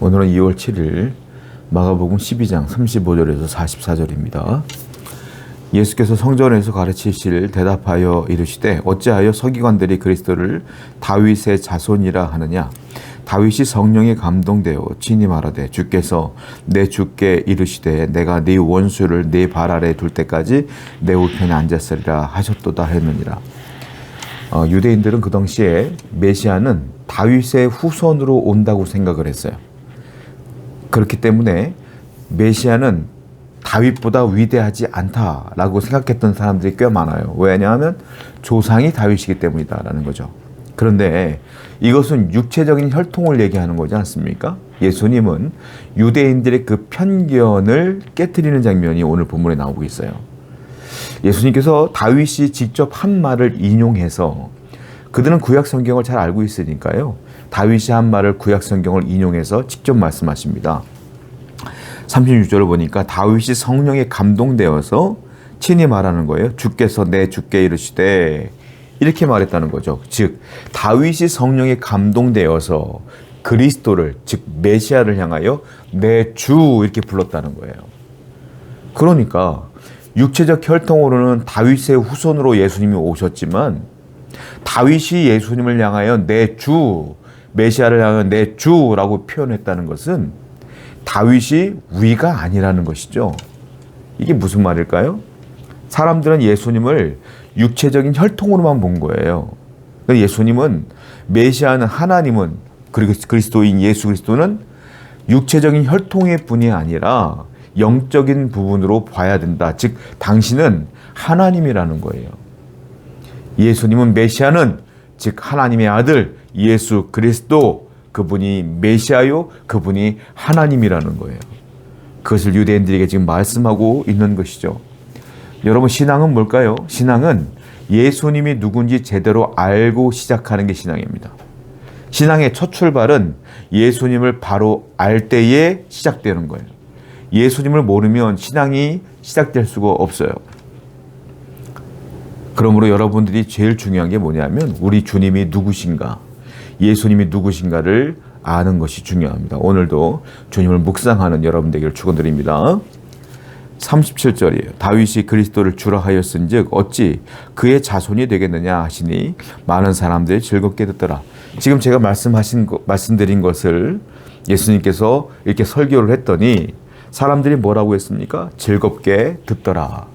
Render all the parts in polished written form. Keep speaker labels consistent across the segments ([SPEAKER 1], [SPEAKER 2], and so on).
[SPEAKER 1] 오늘은 2월 7일 마가복음 12장 35절에서 44절입니다. 예수께서 성전에서 가르치실 대답하여 이르시되 어찌하여 서기관들이 그리스도를 다윗의 자손이라 하느냐. 다윗이 성령에 감동되어 친히 말하되 주께서 내 주께 이르시되 내가 네 원수를 네 발 아래 둘 때까지 내 우편에 앉았으리라 하셨도다 했느니라. 유대인들은 그 당시에 메시아는 다윗의 후손으로 온다고 생각을 했어요. 그렇기 때문에 메시아는 다윗보다 위대하지 않다라고 생각했던 사람들이 꽤 많아요. 왜냐하면 조상이 다윗이기 때문이다라는 거죠. 그런데 이것은 육체적인 혈통을 얘기하는 거지 않습니까? 예수님은 유대인들의 그 편견을 깨트리는 장면이 오늘 본문에 나오고 있어요. 예수님께서 다윗이 직접 한 말을 인용해서, 그들은 구약 성경을 잘 알고 있으니까요, 다윗이 한 말을 구약 성경을 인용해서 직접 말씀하십니다. 36절을 보니까 다윗이 성령에 감동되어서 친히 말하는 거예요. 주께서 내 주께 이르시되, 이렇게 말했다는 거죠. 즉 다윗이 성령에 감동되어서 그리스도를, 즉 메시아를 향하여 내 주 이렇게 불렀다는 거예요. 그러니까 육체적 혈통으로는 다윗의 후손으로 예수님이 오셨지만 다윗이 예수님을 향하여 내 주, 메시아를 향하여 내 주라고 표현했다는 것은 다윗이 위가 아니라는 것이죠. 이게 무슨 말일까요? 사람들은 예수님을 육체적인 혈통으로만 본 거예요. 예수님은, 메시아는, 하나님은, 그리고 그리스도인 예수 그리스도는 육체적인 혈통의 분이 아니라 영적인 부분으로 봐야 된다. 즉 당신은 하나님이라는 거예요. 예수님은, 메시아는 즉 하나님의 아들 예수 그리스도, 그분이 메시아요, 그분이 하나님이라는 거예요. 그것을 유대인들에게 지금 말씀하고 있는 것이죠. 여러분, 신앙은 뭘까요? 신앙은 예수님이 누군지 제대로 알고 시작하는 게 신앙입니다. 신앙의 첫 출발은 예수님을 바로 알 때에 시작되는 거예요. 예수님을 모르면 신앙이 시작될 수가 없어요. 그러므로 여러분들이 제일 중요한 게 뭐냐면 우리 주님이 누구신가, 예수님이 누구신가를 아는 것이 중요합니다. 오늘도 주님을 묵상하는 여러분 되기를 축원드립니다. 37절이에요. 다윗이 그리스도를 주라 하였은즉 어찌 그의 자손이 되겠느냐 하시니 많은 사람들이 즐겁게 듣더라. 지금 제가 말씀드린 것을 예수님께서 이렇게 설교를 했더니 사람들이 뭐라고 했습니까? 즐겁게 듣더라.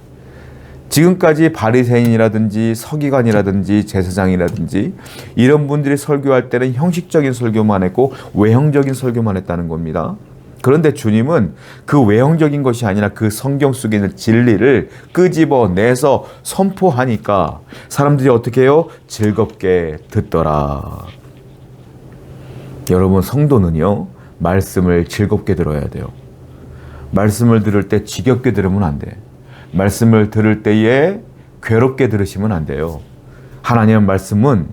[SPEAKER 1] 지금까지 바리새인이라든지 서기관이라든지 제사장이라든지 이런 분들이 설교할 때는 형식적인 설교만 했고 외형적인 설교만 했다는 겁니다. 그런데 주님은 그 외형적인 것이 아니라 그 성경 속에 있는 진리를 끄집어내서 선포하니까 사람들이 어떻게 해요? 즐겁게 듣더라. 여러분, 성도는요, 말씀을 즐겁게 들어야 돼요. 말씀을 들을 때 지겹게 들으면 안 돼. 말씀을 들을 때에 괴롭게 들으시면 안 돼요. 하나님의 말씀은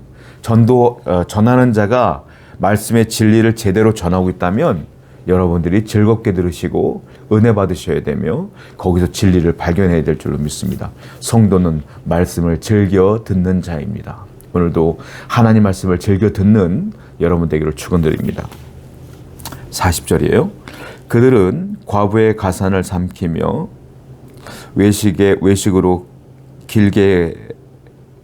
[SPEAKER 1] 전하는 자가 말씀의 진리를 제대로 전하고 있다면 여러분들이 즐겁게 들으시고 은혜 받으셔야 되며 거기서 진리를 발견해야 될 줄로 믿습니다. 성도는 말씀을 즐겨 듣는 자입니다. 오늘도 하나님 말씀을 즐겨 듣는 여러분 되기를 축원드립니다. 40절이에요. 그들은 과부의 가산을 삼키며 외식으로 길게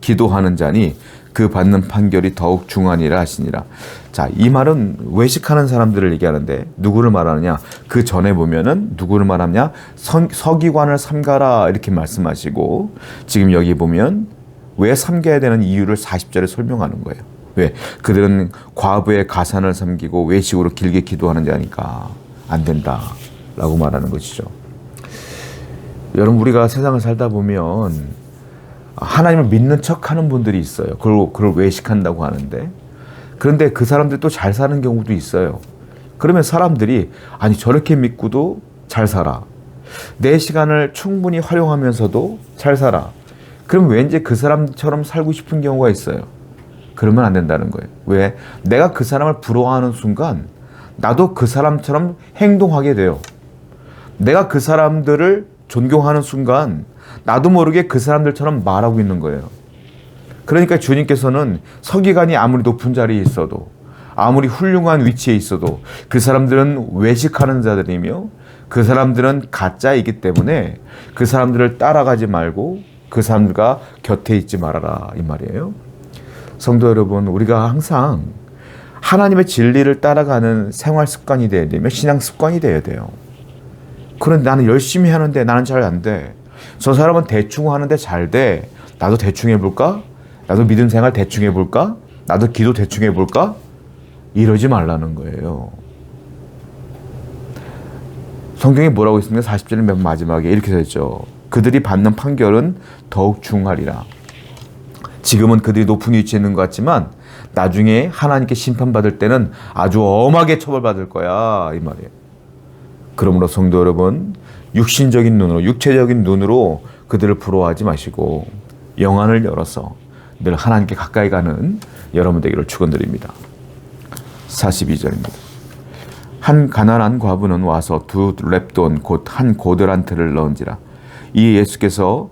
[SPEAKER 1] 기도하는 자니 그 받는 판결이 더욱 중하니라 하시니라. 자, 이 말은 외식하는 사람들을 얘기하는데 누구를 말하느냐? 그 전에 보면은 누구를 말하냐? 서기관을 삼가라 이렇게 말씀하시고 지금 여기 보면 왜 삼겨야 되는 이유를 40절에 설명하는 거예요. 왜? 그들은 과부의 가산을 삼기고 외식으로 길게 기도하는 자니까 안 된다라고 말하는 것이죠. 여러분, 우리가 세상을 살다 보면 하나님을 믿는 척하는 분들이 있어요. 그걸 외식한다고 하는데, 그런데 그 사람들이 또 잘 사는 경우도 있어요. 그러면 사람들이 아니 저렇게 믿고도 잘 살아, 내 시간을 충분히 활용하면서도 잘 살아, 그럼 왠지 그 사람처럼 살고 싶은 경우가 있어요. 그러면 안 된다는 거예요. 왜? 내가 그 사람을 부러워하는 순간 나도 그 사람처럼 행동하게 돼요. 내가 그 사람들을 존경하는 순간 나도 모르게 그 사람들처럼 말하고 있는 거예요. 그러니까 주님께서는 서기관이 아무리 높은 자리에 있어도, 아무리 훌륭한 위치에 있어도 그 사람들은 외식하는 자들이며 그 사람들은 가짜이기 때문에 그 사람들을 따라가지 말고 그 사람들과 곁에 있지 말아라, 이 말이에요. 성도 여러분, 우리가 항상 하나님의 진리를 따라가는 생활 습관이 되어야 되며 신앙 습관이 되어야 돼요. 그런데 나는 열심히 하는데 나는 잘 안 돼. 저 사람은 대충 하는데 잘 돼. 나도 대충 해볼까? 나도 믿음 생활 대충 해볼까? 나도 기도 대충 해볼까? 이러지 말라는 거예요. 성경에 뭐라고 있습니까? 40절 맨 마지막에 이렇게 되어 있죠. 그들이 받는 판결은 더욱 중하리라. 지금은 그들이 높은 위치에 있는 것 같지만 나중에 하나님께 심판받을 때는 아주 엄하게 처벌받을 거야, 이 말이에요. 그러므로 성도 여러분, 육신적인 눈으로, 육체적인 눈으로 그들을 부러워하지 마시고 영안을 열어서 늘 하나님께 가까이 가는 여러분 되기를 축원드립니다. 42절입니다. 한 가난한 과부는 와서 두 렙돈 곧 한 고드란트를 넣은지라. 이 예수께서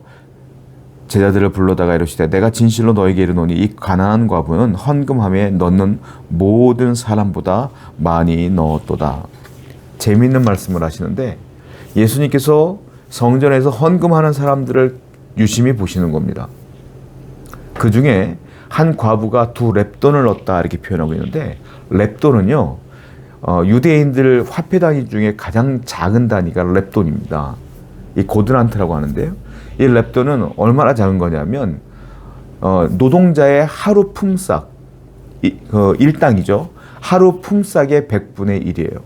[SPEAKER 1] 제자들을 불러다가 이르시되 내가 진실로 너에게 이르노니 이 가난한 과부는 헌금함에 넣는 모든 사람보다 많이 넣었도다. 재미있는 말씀을 하시는데 예수님께서 성전에서 헌금하는 사람들을 유심히 보시는 겁니다. 그 중에 한 과부가 두 렙돈을 넣었다 이렇게 표현하고 있는데, 렙돈은요 유대인들 화폐 단위 중에 가장 작은 단위가 렙돈입니다. 이 고드란트라고 하는데요, 이 렙돈은 얼마나 작은 거냐면 노동자의 하루 품삯, 일당이죠. 하루 품삯의 100분의 1이에요.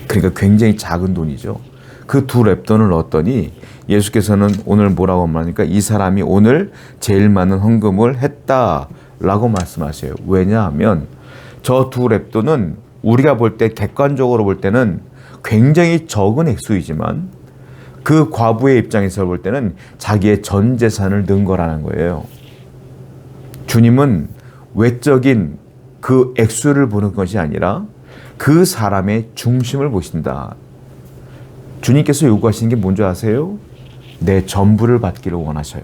[SPEAKER 1] 그러니까 굉장히 작은 돈이죠. 그 두 렙돈을 넣었더니 예수께서는 오늘 뭐라고 말하니까 이 사람이 오늘 제일 많은 헌금을 했다라고 말씀하세요. 왜냐하면 저 두 렙돈은 우리가 볼 때, 객관적으로 볼 때는 굉장히 적은 액수이지만 그 과부의 입장에서 볼 때는 자기의 전 재산을 넣은 거라는 거예요. 주님은 외적인 그 액수를 보는 것이 아니라 그 사람의 중심을 보신다. 주님께서 요구하시는 게 뭔지 아세요? 내 전부를 받기를 원하셔요.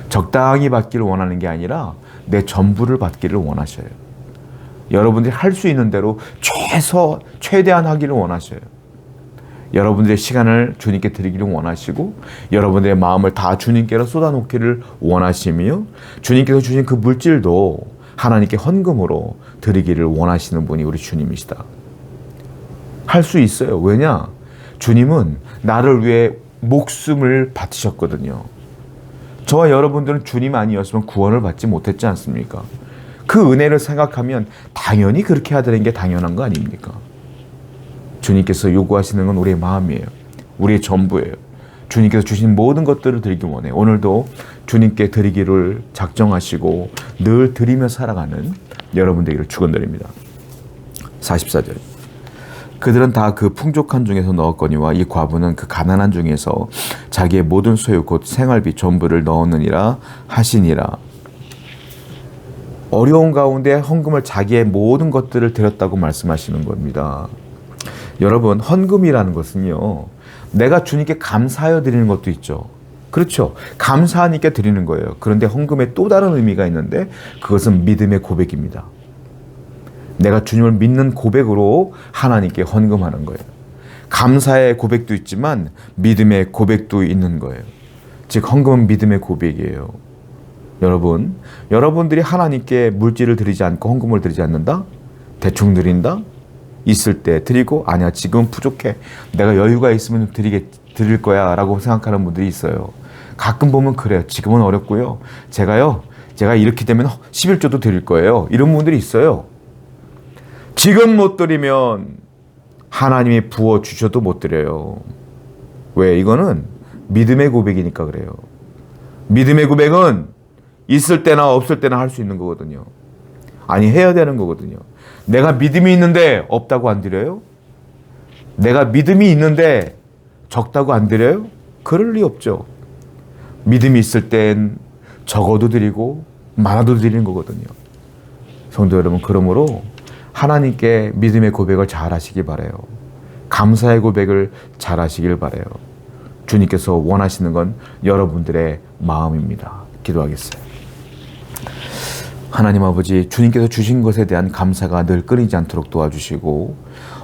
[SPEAKER 1] 적당히 받기를 원하는 게 아니라 내 전부를 받기를 원하셔요. 여러분들이 할 수 있는 대로 최대한 하기를 원하셔요. 여러분들의 시간을 주님께 드리기를 원하시고 여러분들의 마음을 다 주님께로 쏟아놓기를 원하시며 주님께서 주신 그 물질도 하나님께 헌금으로 드리기를 원하시는 분이 우리 주님이시다. 할 수 있어요. 왜냐? 주님은 나를 위해 목숨을 바치셨거든요. 저와 여러분들은 주님 아니었으면 구원을 받지 못했지 않습니까? 그 은혜를 생각하면 당연히 그렇게 하라는 게 당연한 거 아닙니까? 주님께서 요구하시는 건 우리의 마음이에요. 우리의 전부예요. 주님께서 주신 모든 것들을 드리기 원해요. 오늘도 주님께 드리기를 작정하시고 늘 드리며 살아가는 여러분 되기를 축원드립니다. 44절. 그들은 다 그 풍족한 중에서 넣었거니와 이 과부는 그 가난한 중에서 자기의 모든 소유 곧 생활비 전부를 넣었느니라 하시니라. 어려운 가운데 헌금을 자기의 모든 것들을 드렸다고 말씀하시는 겁니다. 여러분, 헌금이라는 것은요, 내가 주님께 감사하여 드리는 것도 있죠. 그렇죠. 감사하니까 드리는 거예요. 그런데 헌금에 또 다른 의미가 있는데 그것은 믿음의 고백입니다. 내가 주님을 믿는 고백으로 하나님께 헌금하는 거예요. 감사의 고백도 있지만 믿음의 고백도 있는 거예요. 즉 헌금은 믿음의 고백이에요. 여러분, 여러분들이 하나님께 물질을 드리지 않고 헌금을 드리지 않는다? 대충 드린다? 있을 때 드리고, 아니야 지금은 부족해, 내가 여유가 있으면 드릴 거야 라고 생각하는 분들이 있어요. 가끔 보면 그래요. 지금은 어렵고요, 제가 이렇게 되면 11조도 드릴 거예요, 이런 분들이 있어요. 지금 못 드리면 하나님이 부어주셔도 못 드려요. 왜? 이거는 믿음의 고백이니까 그래요. 믿음의 고백은 있을 때나 없을 때나 할 수 있는 거거든요. 아니, 해야 되는 거거든요. 내가 믿음이 있는데 없다고 안 드려요? 내가 믿음이 있는데 적다고 안 드려요? 그럴 리 없죠. 믿음이 있을 땐 적어도 드리고 많아도 드리는 거거든요. 성도 여러분, 그러므로 하나님께 믿음의 고백을 잘 하시기 바라요. 감사의 고백을 잘 하시길 바라요. 주님께서 원하시는 건 여러분들의 마음입니다. 기도하겠어요. 하나님 아버지, 주님께서 주신 것에 대한 감사가 늘 끊이지 않도록 도와주시고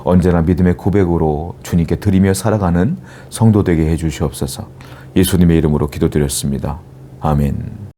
[SPEAKER 1] 언제나 믿음의 고백으로 주님께 드리며 살아가는 성도 되게 해주시옵소서. 예수님의 이름으로 기도드렸습니다. 아멘.